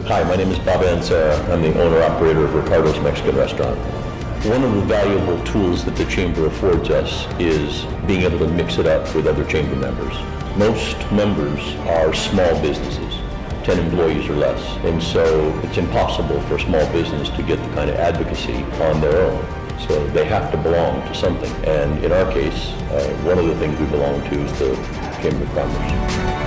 Hi, my name is Bob Ansara. I'm the owner-operator of Ricardo's Mexican Restaurant. One of the valuable tools that the Chamber affords us is being able to mix it up with other Chamber members. Most members are small businesses, 10 employees or less, and so it's impossible for a small business to get the kind of advocacy on their own. So they have to belong to something, and in our case, one of the things we belong to is the Chamber of Commerce.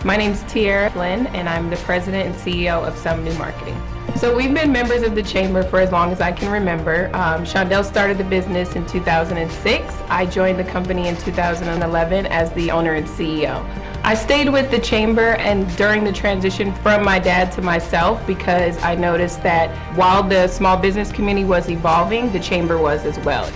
My name's Tiara Flynn, and I'm the president and CEO of Some New Marketing. So we've been members of the Chamber for as long as I can remember. Shondell started the business in 2006. I joined the company in 2011 as the owner and CEO. I stayed with the Chamber and during the transition from my dad to myself because I noticed that while the small business community was evolving, the Chamber was as well.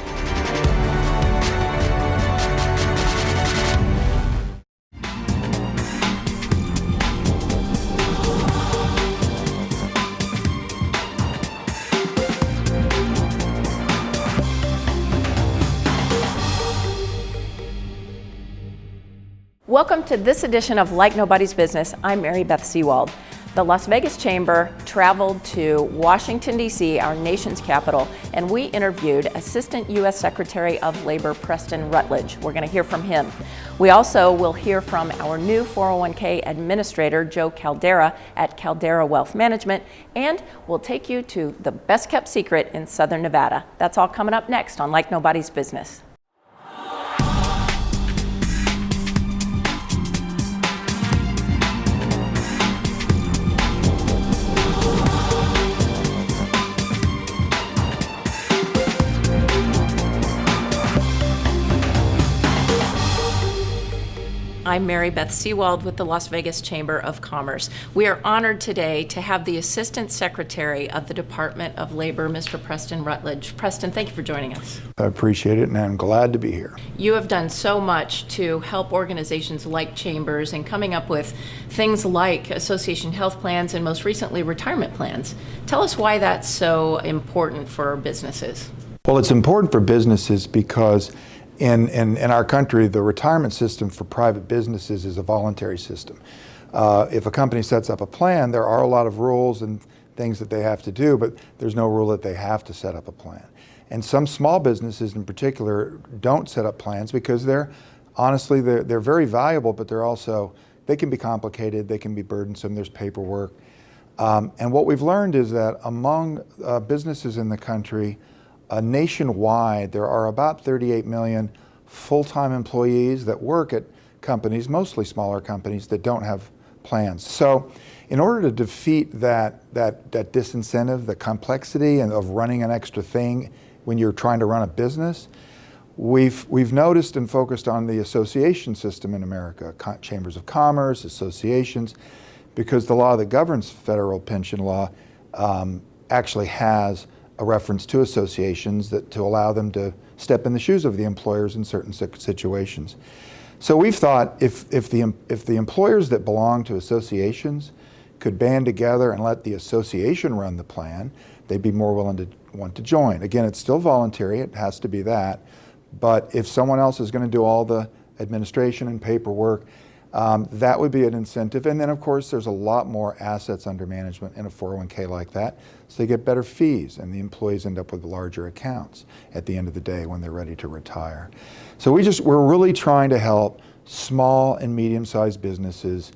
Welcome to this edition of Like Nobody's Business. I'm Beth Sewald. The Las Vegas Chamber traveled to Washington, D.C., our nation's capital, and we interviewed Assistant U.S. Secretary of Labor Preston Rutledge. We're going to hear from him. We also will hear from our new 401k administrator, Joe Caldera at Caldera Wealth Management, and we'll take you to the best kept secret in Southern Nevada. That's all coming up next on Like Nobody's Business. I'm Beth Sewald with the Las Vegas Chamber of Commerce. We are honored today to have the Assistant Secretary of the Department of Labor, Mr. Preston Rutledge. Preston, thank you for joining us. I appreciate it, and I'm glad to be here. You have done so much to help organizations like chambers in coming up with things like association health plans and most recently retirement plans. Tell us why that's so important for businesses. Well, it's important for businesses because in our country, the retirement system for private businesses is a voluntary system. If a company sets up a plan, there are a lot of rules and things that they have to do, but there's no rule that they have to set up a plan. And some small businesses in particular don't set up plans because they're very valuable, but they can be complicated, they can be burdensome, there's paperwork. And what we've learned is that among businesses in the country, nationwide, there are about 38 million full-time employees that work at companies, mostly smaller companies, that don't have plans. So in order to defeat that disincentive, the complexity of running an extra thing when you're trying to run a business, we've noticed and focused on the association system in America, chambers of commerce, associations, because the law that governs federal pension law actually has a reference to associations to allow them to step in the shoes of the employers in certain situations. So we've thought if the employers that belong to associations could band together and let the association run the plan, they'd be more willing to want to join. Again, it's still voluntary, it has to be that, but if someone else is going to do all the administration and paperwork, that would be an incentive. And then of course there's a lot more assets under management in a 401k like that, so they get better fees and the employees end up with larger accounts at the end of the day when they're ready to retire. So we're really trying to help small and medium-sized businesses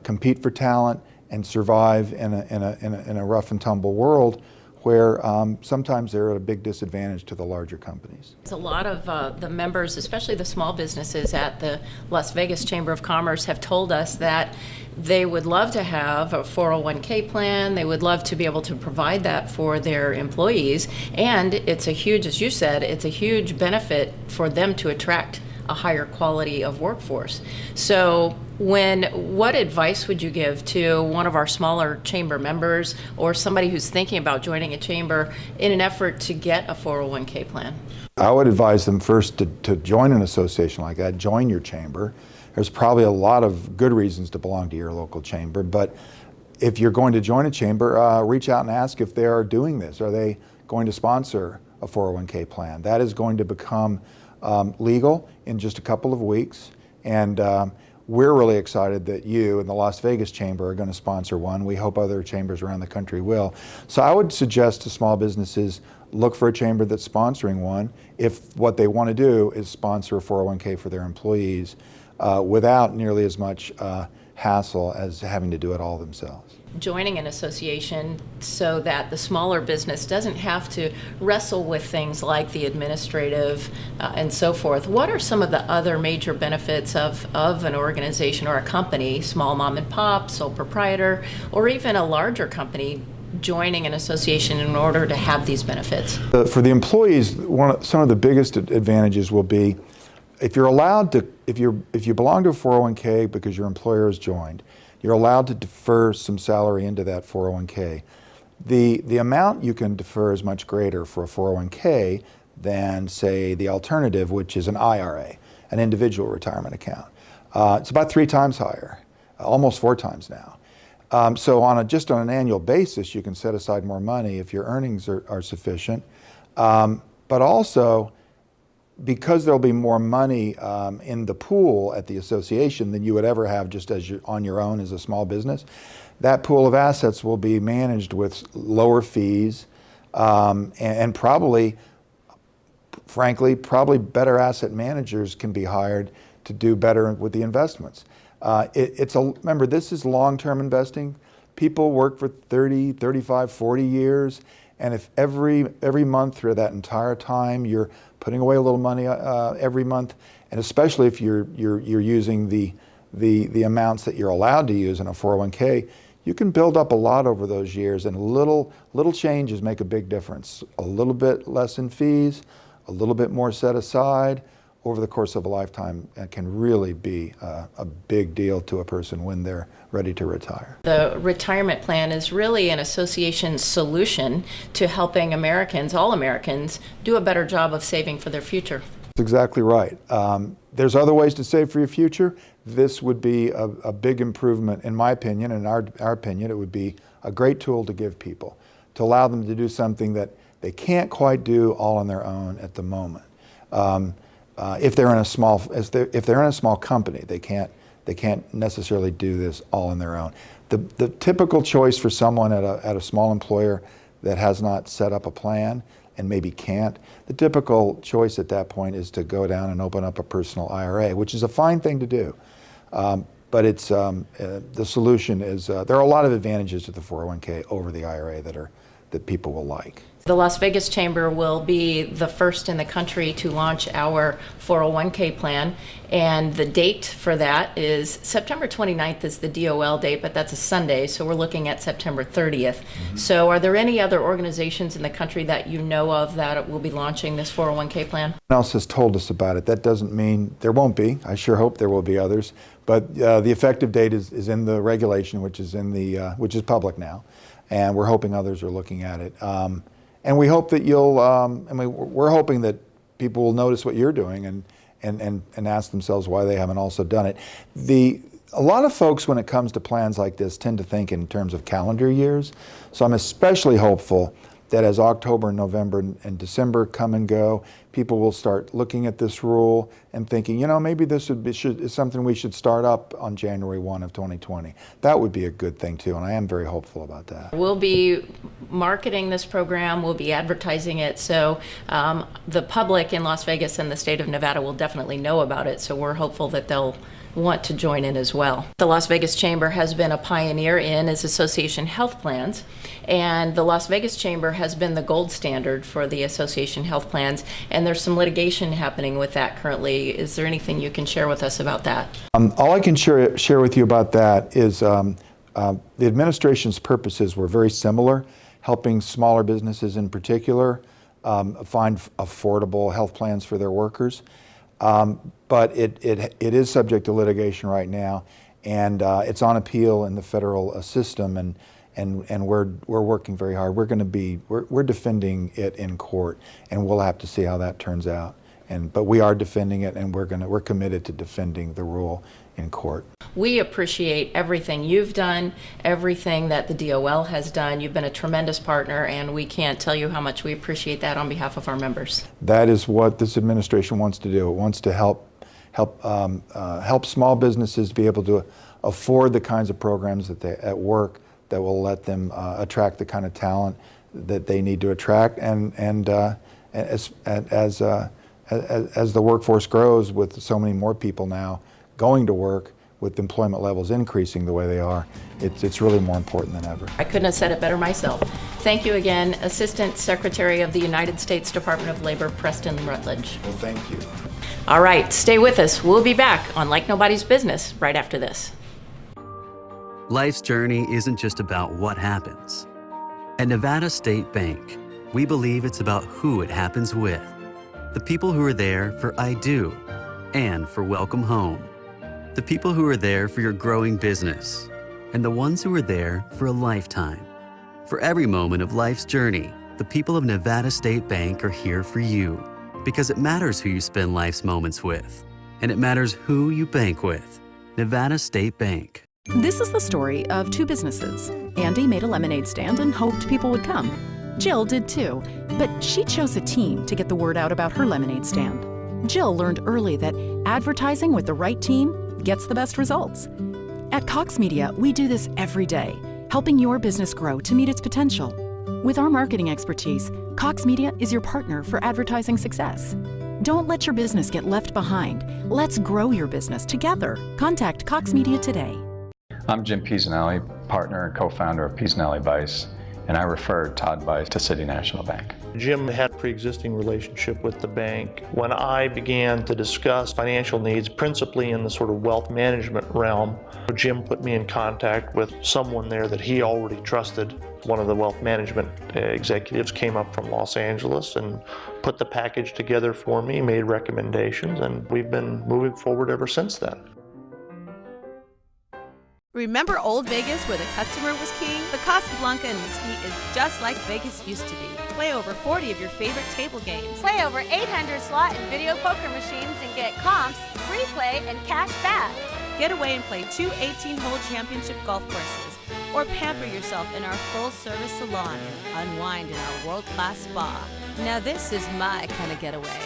compete for talent and survive in a rough and tumble world where sometimes they're at a big disadvantage to the larger companies. A lot of the members, especially the small businesses at the Las Vegas Chamber of Commerce, have told us that they would love to have a 401k plan. They would love to be able to provide that for their employees. And it's a huge, as you said, it's a huge benefit for them to attract a higher quality of workforce. So what advice would you give to one of our smaller chamber members or somebody who's thinking about joining a chamber in an effort to get a 401k plan? I would advise them first to join an association like that, join your chamber. There's probably a lot of good reasons to belong to your local chamber, but if you're going to join a chamber, reach out and ask if they are doing this. Are they going to sponsor a 401k plan? That is going to become legal in just a couple of weeks, and we're really excited that you and the Las Vegas Chamber are going to sponsor one. We hope other chambers around the country will. So I would suggest to small businesses, look for a chamber that's sponsoring one if what they want to do is sponsor a 401k for their employees without nearly as much hassle as having to do it all themselves. Joining an association so that the smaller business doesn't have to wrestle with things like the administrative and so forth. What are some of the other major benefits of an organization or a company, small mom and pop, sole proprietor, or even a larger company joining an association in order to have these benefits? For the employees, some of the biggest advantages will be if you're allowed to, if you belong to a 401k because your employer has joined, you're allowed to defer some salary into that 401k. The amount you can defer is much greater for a 401k than, say, the alternative, which is an IRA, an individual retirement account. It's about 3 times higher, almost 4 times now. So just on an annual basis, you can set aside more money if your earnings are sufficient. But also, because there'll be more money in the pool at the association than you would ever have just as on your own as a small business, that pool of assets will be managed with lower fees and probably, frankly, better asset managers can be hired to do better with the investments. Remember, this is long-term investing. People work for 30, 35, 40 years, and if every month through that entire time you're putting away a little money every month, and especially if you're using the amounts that you're allowed to use in a 401k, you can build up a lot over those years, and little changes make a big difference. A little bit less in fees, a little bit more set aside over the course of a lifetime can really be a big deal to a person when they're ready to retire. The retirement plan is really an association solution to helping Americans, all Americans, do a better job of saving for their future. That's exactly right. There's other ways to save for your future. This would be a big improvement, in my opinion, and our opinion. It would be a great tool to give people, to allow them to do something that they can't quite do all on their own at the moment. If they're in a small company, they can't necessarily do this all on their own. The typical choice for someone at a small employer that has not set up a plan and maybe can't, the typical choice at that point is to go down and open up a personal IRA, which is a fine thing to do. But it's the solution is there are a lot of advantages to the 401k over the IRA that people will like. The Las Vegas Chamber will be the first in the country to launch our 401k plan, and the date for that is September 29th is the DOL date, but that's a Sunday, so we're looking at September 30th. Mm-hmm. So are there any other organizations in the country that you know of that will be launching this 401k plan? No one else has told us about it. That doesn't mean there won't be. I sure hope there will be others, but the effective date is in the regulation, which is public now, and we're hoping others are looking at it. And we hope that we're hoping that people will notice what you're doing and ask themselves why they haven't also done it. A lot of folks, when it comes to plans like this, tend to think in terms of calendar years. So I'm especially hopeful that as October, November, and December come and go, people will start looking at this rule and thinking, maybe this is something we should start up on January 1 of 2020. That would be a good thing too, and I am very hopeful about that. We'll be marketing this program, we'll be advertising it, so the public in Las Vegas and the state of Nevada will definitely know about it, so we're hopeful that they'll want to join in as well. The Las Vegas Chamber has been a pioneer in its association health plans, and the Las Vegas Chamber has been the gold standard for the association health plans, and there's some litigation happening with that currently. Is there anything you can share with us about that? All I can share with you about that is the administration's purposes were very similar, helping smaller businesses in particular find affordable health plans for their workers. But it is subject to litigation right now, and it's on appeal in the federal system, and we're working very hard. We're defending it in court, and we'll have to see how that turns out. But we are defending it, and we're committed to defending the rule in court. We appreciate everything you've done, everything that the DOL has done. You've been a tremendous partner, and we can't tell you how much we appreciate that on behalf of our members. That is what this administration wants to do. It wants to help help small businesses be able to afford the kinds of programs that at work that will let them attract the kind of talent that they need to attract, and as the workforce grows with so many more people now going to work, with employment levels increasing the way they are, it's really more important than ever. I couldn't have said it better myself. Thank you again, Assistant Secretary of the United States Department of Labor, Preston Rutledge. Well, thank you. All right, stay with us. We'll be back on Like Nobody's Business right after this. Life's journey isn't just about what happens. At Nevada State Bank, we believe it's about who it happens with. The people who are there for I Do and for Welcome Home. The people who are there for your growing business, and the ones who are there for a lifetime. For every moment of life's journey, the people of Nevada State Bank are here for you, because it matters who you spend life's moments with, and it matters who you bank with. Nevada State Bank. This is the story of two businesses. Andy made a lemonade stand and hoped people would come. Jill did too, but she chose a team to get the word out about her lemonade stand. Jill learned early that advertising with the right team gets the best results. At Cox Media, we do this every day, helping your business grow to meet its potential. With our marketing expertise, Cox Media is your partner for advertising success. Don't let your business get left behind. Let's grow your business together. Contact Cox Media today. I'm Jim Pisanelli, partner and co-founder of Pisanelli Vice, and I referred Todd Vice to City National Bank. Jim had a pre-existing relationship with the bank. When I began to discuss financial needs, principally in the sort of wealth management realm, Jim put me in contact with someone there that he already trusted. One of the wealth management executives came up from Los Angeles and put the package together for me, made recommendations, and we've been moving forward ever since then. Remember Old Vegas where the customer was king? The Casablanca in Mesquite is just like Vegas used to be. Play over 40 of your favorite table games. Play over 800 slot and video poker machines and get comps, free play, and cash back. Get away and play 2 18-hole championship golf courses, or pamper yourself in our full-service salon and unwind in our world-class spa. Now this is my kind of getaway.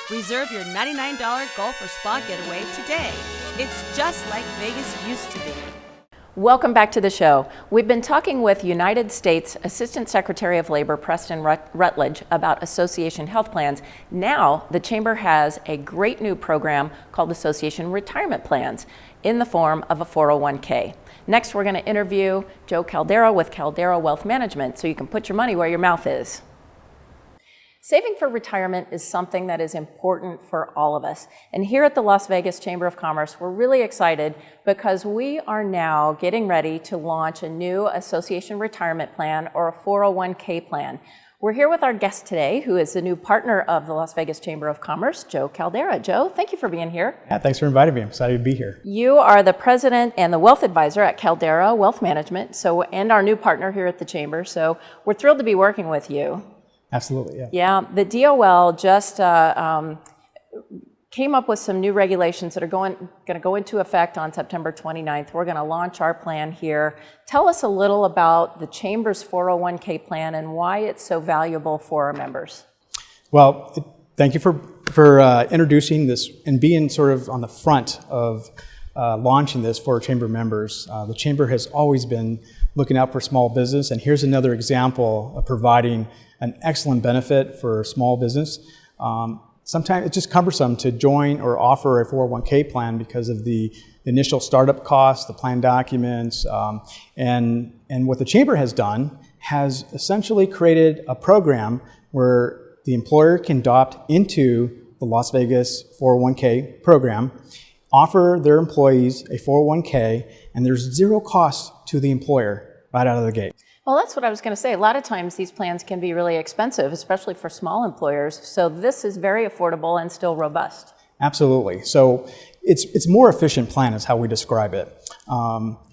Reserve your $99 golf or spa getaway today. It's just like Vegas used to be. Welcome back to the show. We've been talking with United States Assistant Secretary of Labor Preston Rutledge about association health plans. Now the Chamber has a great new program called Association Retirement Plans in the form of a 401k. Next, we're going to interview Joe Caldera with Caldera Wealth Management, so you can put your money where your mouth is. Saving for retirement is something that is important for all of us. And here at the Las Vegas Chamber of Commerce, we're really excited because we are now getting ready to launch a new association retirement plan, or a 401k plan. We're here with our guest today, who is the new partner of the Las Vegas Chamber of Commerce, Joe Caldera. Joe, thank you for being here. Yeah, thanks for inviting me. I'm excited to be here. You are the president and the wealth advisor at Caldera Wealth Management, and our new partner here at the Chamber. So we're thrilled to be working with you. Absolutely, yeah. Yeah, the DOL just came up with some new regulations that are going to go into effect on September 29th. We're going to launch our plan here. Tell us a little about the Chamber's 401k plan and why it's so valuable for our members. Well, thank you for introducing this and being sort of on the front of launching this for Chamber members. The Chamber has always been looking out for small business, and here's another example of providing an excellent benefit for small business. Sometimes it's just cumbersome to join or offer a 401k plan because of the initial startup costs, the plan documents, and what the Chamber has done has essentially created a program where the employer can opt into the Las Vegas 401k program, offer their employees a 401k, and there's zero cost to the employer right out of the gate. Well, that's what I was going to say. A lot of times these plans can be really expensive, especially for small employers. So this is very affordable and still robust. Absolutely. So it's more efficient plan is how we describe it.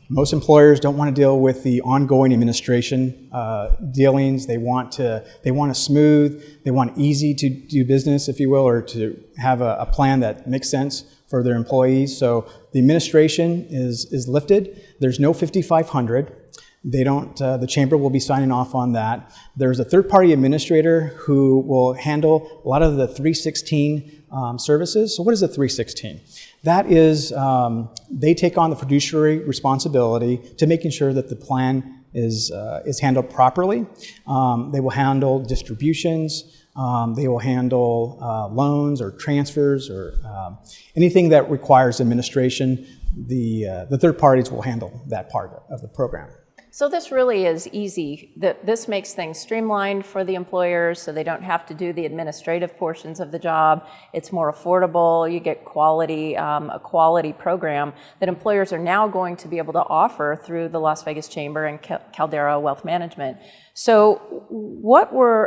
Most employers don't want to deal with the ongoing administration dealings. They want a smooth, they want easy to do business, if you will, or to have a plan that makes sense for their employees. So the administration is lifted. There's no 5,500. They don't, the chamber will be signing off on that. There's a third-party administrator who will handle a lot of the 316 services. So what is a 316? That is, they take on the fiduciary responsibility to making sure that the plan is handled properly. They will handle distributions. They will handle loans or transfers or anything that requires administration. The third parties will handle that part of the program. So this really is easy. This makes things streamlined for the employers so they don't have to do the administrative portions of the job. It's more affordable. You get quality, a quality program that employers are now going to be able to offer through the Las Vegas Chamber and Caldera Wealth Management. So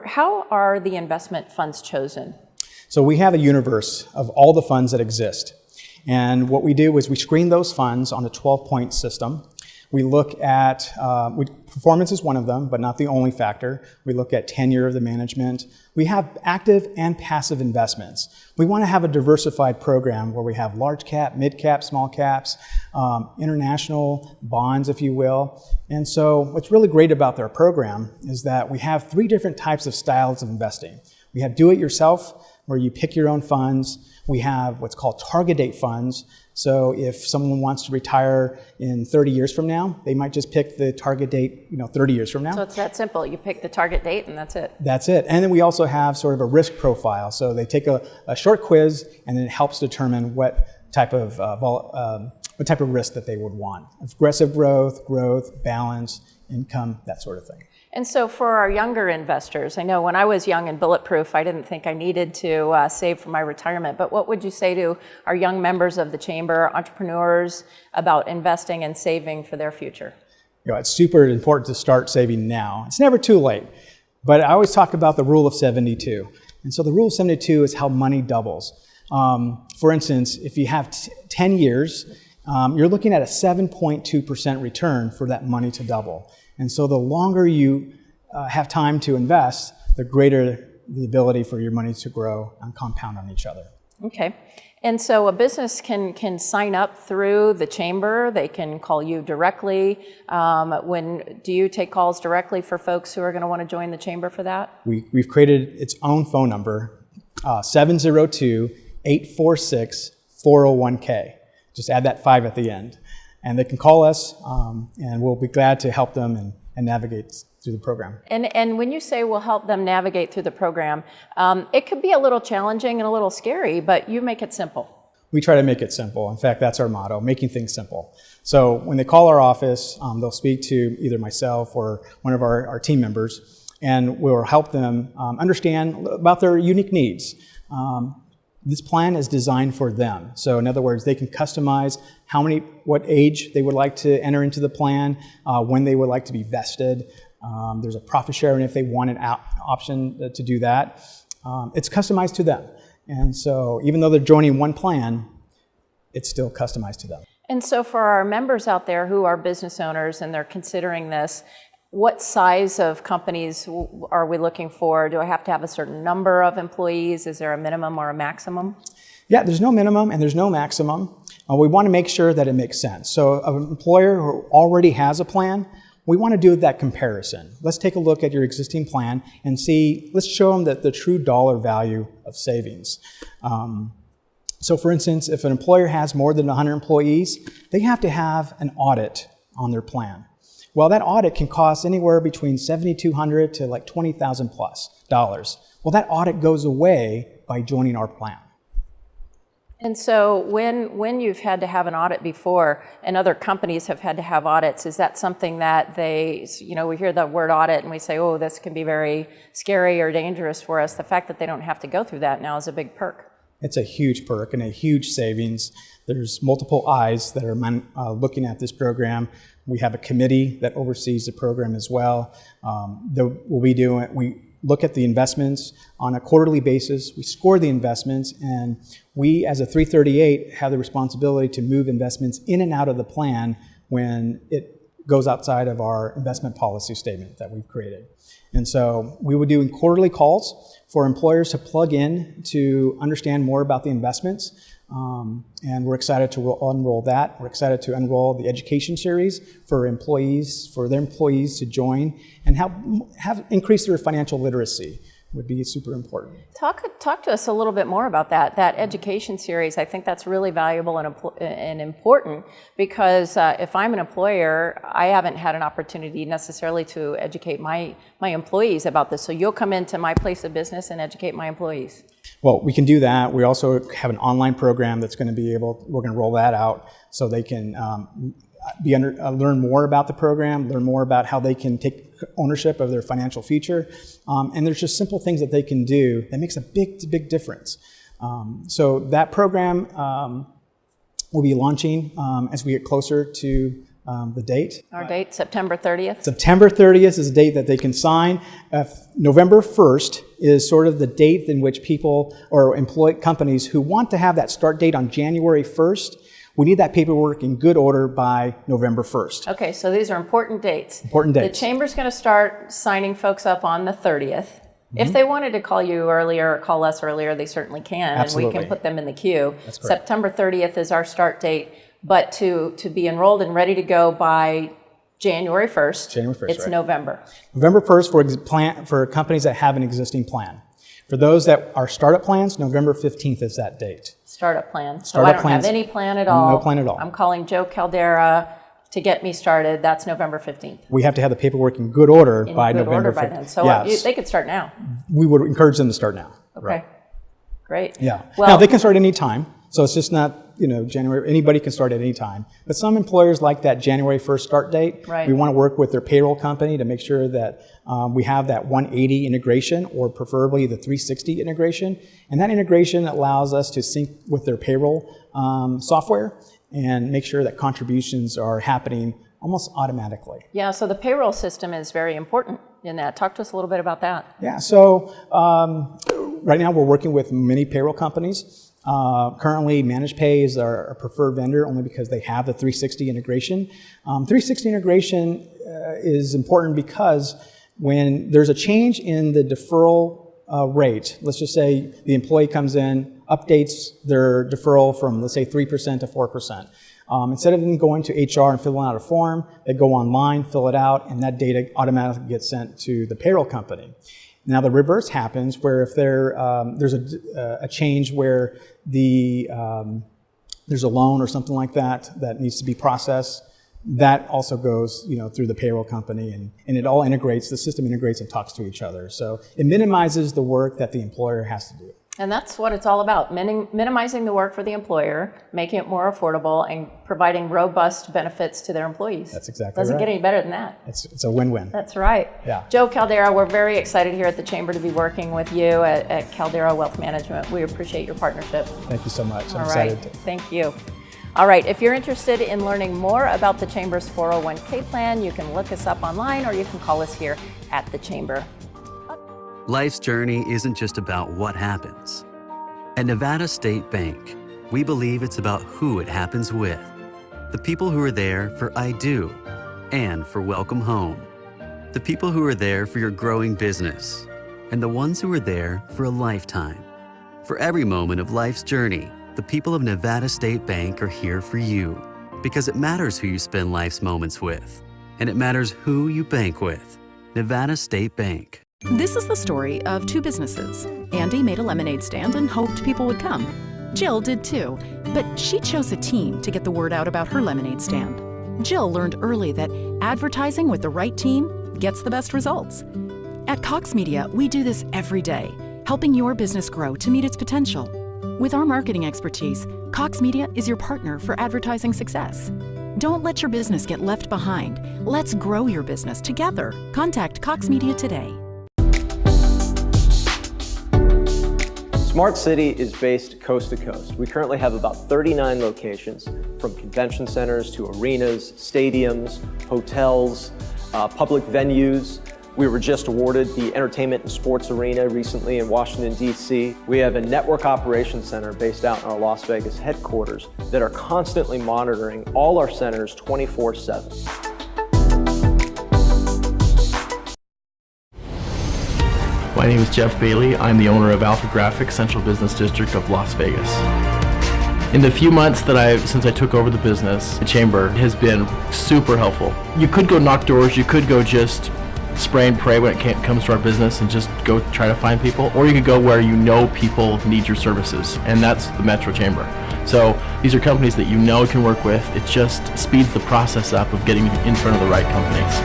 how are the investment funds chosen? So we have a universe of all the funds that exist. And what we do is we screen those funds on a 12-point system. We look at, performance is one of them, but not the only factor. We look at tenure of the management. We have active and passive investments. We want to have a diversified program where we have large cap, mid cap, small caps, international bonds, if you will. And so what's really great about their program is that we have 3 different types of styles of investing. We have do-it-yourself, where you pick your own funds. We have what's called target date funds. So if someone wants to retire in 30 years from now, they might just pick the target date, 30 years from now. So it's that simple. You pick the target date and that's it. That's it. And then we also have sort of a risk profile. So they take a short quiz and it helps determine what type of risk that they would want. Aggressive growth, balance, income, that sort of thing. And so for our younger investors, I know when I was young and bulletproof, I didn't think I needed to save for my retirement, but what would you say to our young members of the chamber, entrepreneurs, about investing and saving for their future? It's super important to start saving now. It's never too late, but I always talk about the rule of 72. And so the rule of 72 is how money doubles. For instance, if you have 10 years, you're looking at a 7.2% return for that money to double. And so the longer you have time to invest, the greater the ability for your money to grow and compound on each other. Okay. And so a business can sign up through the chamber. They can call you directly. Do you take calls directly for folks who are going to want to join the chamber for that? We've created its own phone number, 702-846-401K. Just add that 5 at the end. And they can call us, and we'll be glad to help them and navigate through the program. And when you say we'll help them navigate through the program, it could be a little challenging and a little scary, but you make it simple. We try to make it simple. In fact, that's our motto, making things simple. So when they call our office, they'll speak to either myself or one of our team members, and we'll help them understand about their unique needs. This plan is designed for them. So in other words, they can customize what age they would like to enter into the plan, when they would like to be vested. There's a profit sharing if they want an option to do that. It's customized to them. And so even though they're joining one plan, it's still customized to them. And so for our members out there who are business owners and they're considering this, what size of companies are we looking for? Do I have to have a certain number of employees? Is there a minimum or a maximum? Yeah, there's no minimum and there's no maximum. We want to make sure that it makes sense. So an employer who already has a plan, we want to do that comparison. Let's take a look at your existing plan and let's show them the true dollar value of savings. So for instance, if an employer has more than 100 employees, they have to have an audit on their plan. Well, that audit can cost anywhere between $7,200 to like $20,000 plus dollars. Well, that audit goes away by joining our plan. And so when you've had to have an audit before and other companies have had to have audits, is that something that we hear the word audit and we say, oh, this can be very scary or dangerous for us. The fact that they don't have to go through that now is a big perk. It's a huge perk and a huge savings. There's multiple eyes that are looking at this program. We have a committee that oversees the program as well. We look at the investments on a quarterly basis. We score the investments, and we, as a 338, have the responsibility to move investments in and out of the plan when it goes outside of our investment policy statement that we've created. And so we would do quarterly calls for employers to plug in to understand more about the investments. And we're excited to unroll that. We're excited to unroll the education series for employees, for their employees to join and have increase their financial literacy would be super important. Talk to us a little bit more about that education series. I think that's really valuable and important because if I'm an employer, I haven't had an opportunity necessarily to educate my employees about this. So you'll come into my place of business and educate my employees. Well, we can do that. We also have an online program that's going to we're going to roll that out so they can learn more about the program, learn more about how they can take ownership of their financial future. And there's just simple things that they can do that makes a big difference. So that program will be launching as we get closer to the date. Our date, September 30th? September 30th is the date that they can sign. November 1st is sort of the date in which people or companies who want to have that start date on January 1st, we need that paperwork in good order by November 1st. Okay, so these are important dates. Important dates. The Chamber's going to start signing folks up on the 30th. If they wanted to call you earlier or call us earlier, they certainly can. Absolutely. And we can put them in the queue. That's correct. September 30th is our start date, but to be enrolled and ready to go by January 1st, it's right. November. November 1st for companies that have an existing plan. For those that are startup plans, November 15th is that date. Startup plan. So Startup I don't plans, have any plan at all. No plan at all. I'm calling Joe Caldera to get me started. That's November 15th. We have to have the paperwork in good order by November 15th. Then. So yes. They could start now. We would encourage them to start now. Okay. Right. Great. Yeah. Well, now they can start any time. So it's just not, January, anybody can start at any time. But some employers like that January 1st start date. Right. We want to work with their payroll company to make sure that we have that 180 integration or preferably the 360 integration. And that integration allows us to sync with their payroll software and make sure that contributions are happening almost automatically. Yeah, so the payroll system is very important in that. Talk to us a little bit about that. Yeah, so right now we're working with many payroll companies. Currently, ManagePay is our preferred vendor only because they have the 360 integration. 360 integration is important because when there's a change in the deferral rate, let's just say the employee comes in, updates their deferral from, let's say, 3% to 4%. Instead of them going to HR and filling out a form, they go online, fill it out, and that data automatically gets sent to the payroll company. Now the reverse happens where if there's a change where there's a loan or something like that needs to be processed, that also goes through the payroll company and it all integrates, the system integrates and talks to each other. So it minimizes the work that the employer has to do. And that's what it's all about, minimizing the work for the employer, making it more affordable, and providing robust benefits to their employees. That's exactly right. Doesn't get any better than that. It's a win-win. That's right. Yeah. Joe Caldera, we're very excited here at the Chamber to be working with you at Caldera Wealth Management. We appreciate your partnership. Thank you so much. I'm all right. excited. Thank you. All right, if you're interested in learning more about the Chamber's 401k plan, you can look us up online or you can call us here at the Chamber. Life's journey isn't just about what happens. At Nevada State Bank, we believe it's about who it happens with. The people who are there for I do and for welcome home. The people who are there for your growing business and the ones who are there for a lifetime. For every moment of life's journey, the people of Nevada State Bank are here for you because it matters who you spend life's moments with and it matters who you bank with. Nevada State Bank. This is the story of two businesses. Andy made a lemonade stand and hoped people would come. Jill did too, but she chose a team to get the word out about her lemonade stand. Jill learned early that advertising with the right team gets the best results. At Cox Media, we do this every day, helping your business grow to meet its potential. With our marketing expertise, Cox Media is your partner for advertising success. Don't let your business get left behind. Let's grow your business together. Contact Cox Media today. Smart City is based coast to coast. We currently have about 39 locations, from convention centers to arenas, stadiums, hotels, public venues. We were just awarded the Entertainment and Sports Arena recently in Washington, D.C. We have a network operations center based out in our Las Vegas headquarters that are constantly monitoring all our centers 24/7. My name is Jeff Bailey. I'm the owner of Alpha Graphics Central Business District of Las Vegas. In the few months since I took over the business, the chamber has been super helpful. You could go knock doors, you could go just spray and pray when it comes to our business and just go try to find people, or you could go where you know people need your services, and that's the Metro Chamber. So these are companies that you know can work with. It just speeds the process up of getting in front of the right companies.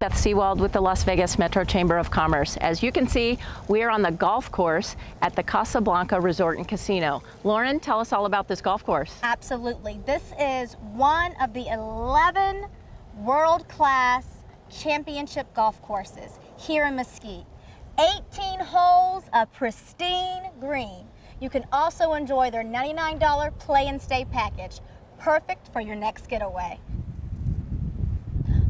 Beth Sewald with the Las Vegas Metro Chamber of Commerce. As you can see, we are on the golf course at the Casablanca Resort and Casino. Lauren, tell us all about this golf course. Absolutely. This is one of the 11 world-class championship golf courses here in Mesquite. 18 holes of pristine green. You can also enjoy their $99 play and stay package, perfect for your next getaway.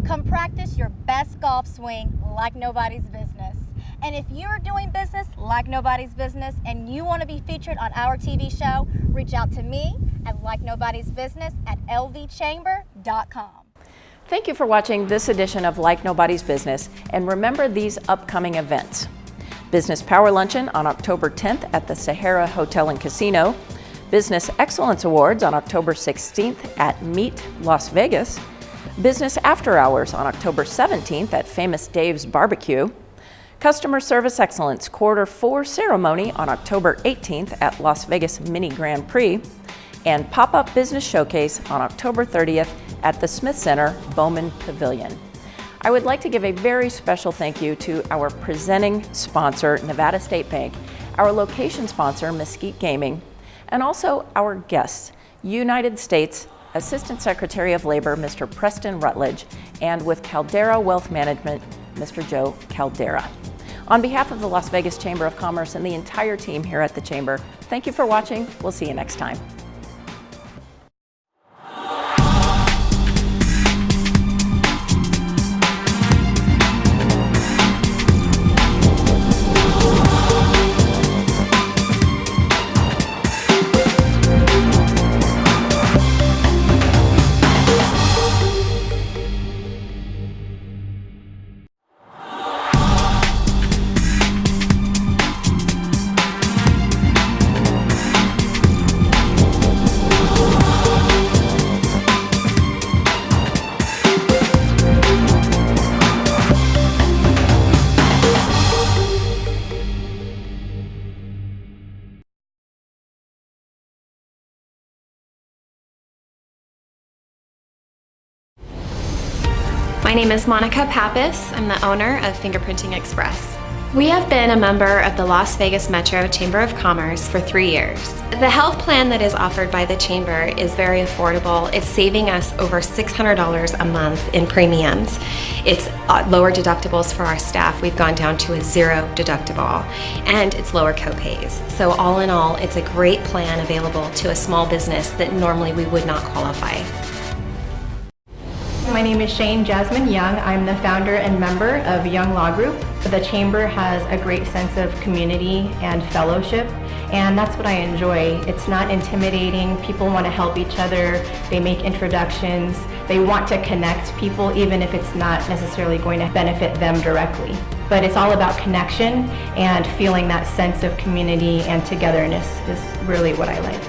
Come practice your best golf swing like nobody's business. And if you're doing business like nobody's business and you want to be featured on our TV show, reach out to me at LikeNobody'sBusiness@lvchamber.com. Thank you for watching this edition of Like Nobody's Business, and remember these upcoming events. Business Power Luncheon on October 10th at the Sahara Hotel and Casino, Business Excellence Awards on October 16th at Meet Las Vegas, Business After Hours on October 17th at Famous Dave's Barbecue, Customer Service Excellence Quarter 4 Ceremony on October 18th at Las Vegas Mini Grand Prix, and Pop-Up Business Showcase on October 30th at the Smith Center Bowman Pavilion. I would like to give a very special thank you to our presenting sponsor, Nevada State Bank, our location sponsor, Mesquite Gaming, and also our guests, United States Assistant Secretary of Labor, Mr. Preston Rutledge, and with Caldera Wealth Management, Mr. Joe Caldera. On behalf of the Las Vegas Chamber of Commerce and the entire team here at the Chamber, thank you for watching. We'll see you next time. My name is Monica Pappas. I'm the owner of Fingerprinting Express. We have been a member of the Las Vegas Metro Chamber of Commerce for 3 years. The health plan that is offered by the Chamber is very affordable. It's saving us over $600 a month in premiums. It's lower deductibles for our staff. We've gone down to a 0 deductible, and it's lower copays. So all in all, it's a great plan available to a small business that normally we would not qualify. My name is Shane Jasmine Young. I'm the founder and member of Young Law Group. The Chamber has a great sense of community and fellowship, and that's what I enjoy. It's not intimidating. People want to help each other. They make introductions. They want to connect people, even if it's not necessarily going to benefit them directly. But it's all about connection, and feeling that sense of community and togetherness is really what I like.